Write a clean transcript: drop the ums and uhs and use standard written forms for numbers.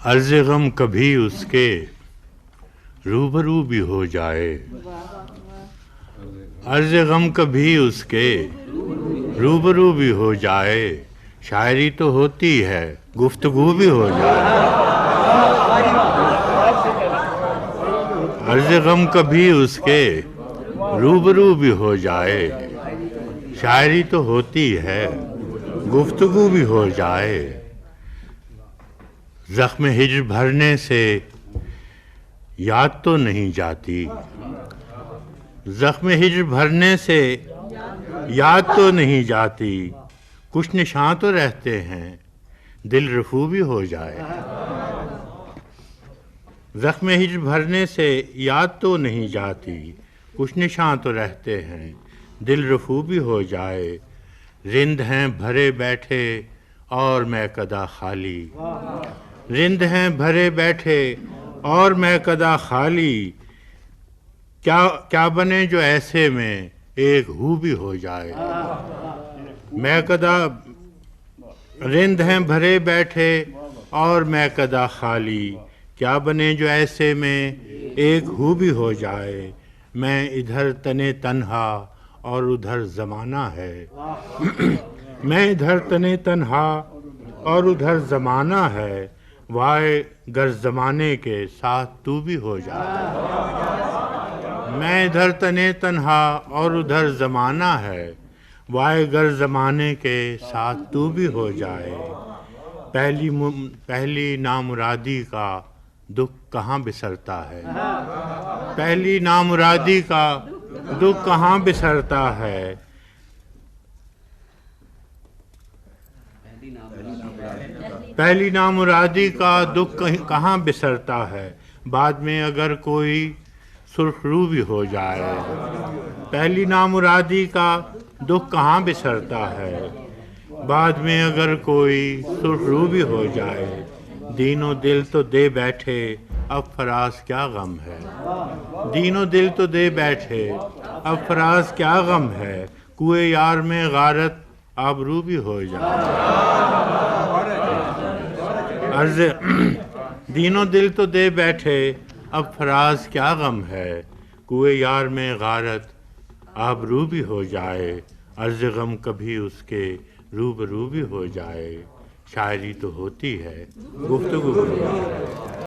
عرض غم کبھی اس کے روبرو بھی ہو جائے، عرض غم کبھی اس کے روبرو بھی ہو جائے، شاعری تو ہوتی ہے گفتگو بھی ہو جائے۔ عرض غم کبھی اس کے روبرو بھی ہو جائے، شاعری تو ہوتی ہے گفتگو بھی ہو جائے۔ زخم ہجر بھرنے سے یاد تو نہیں جاتی، زخم ہجر بھرنے سے یاد تو نہیں جاتی، کچھ نشاں تو رہتے ہیں دل رفو بھی ہو جائے۔ زخم ہجر بھرنے سے یاد تو نہیں جاتی، کچھ نشاں تو رہتے ہیں دل رفو بھی ہو جائے۔ رند ہیں بھرے بیٹھے اور میں کدا خالی، رند ہیں بھرے بیٹھے اور میں کدا خالی، کیا بنے جو ایسے میں ایک ہو بھی ہو جائے۔ میں کدا رند ہیں بھرے بیٹھے اور میں کدا خالی، کیا بنے جو ایسے میں ایک ہو بھی ہو جائے۔ میں ادھر تنے تنہا اور ادھر زمانہ ہے، میں ادھر تنے تنہا اور ادھر زمانہ ہے، وائے گر زمانے کے ساتھ تو بھی ہو جائے۔ میں ادھر تنے تنہا اور ادھر زمانہ ہے، وائے گر زمانے کے ساتھ تو بھی ہو جائے۔ پہلی نامرادی کا دکھ کہاں بسرتا ہے، پہلی نامرادی کا دکھ کہاں بسرتا ہے، پہلی نامرادی کا دکھ کہاں بسرتا ہے، بعد میں اگر کوئی سرخ رو بھی ہو جائے۔ پہلی نامرادی کا دکھ کہاں بسرتا ہے، بعد میں اگر کوئی سرخ رو بھی ہو جائے۔ دین و دل تو دے بیٹھے اب فراز کیا غم ہے، دین و دل تو دے بیٹھے اب فراز کیا غم ہے، کوئے یار میں غارت آبرو بھی ہو جائے۔ عرض دین و دل تو دے بیٹھے اب فراز کیا غم ہے، کوئے یار میں غارت آبرو بھی ہو جائے۔ عرض غم کبھی اس کے روبرو بھی ہو جائے، شاعری تو ہوتی ہے گفتگو بھی ہو جائے۔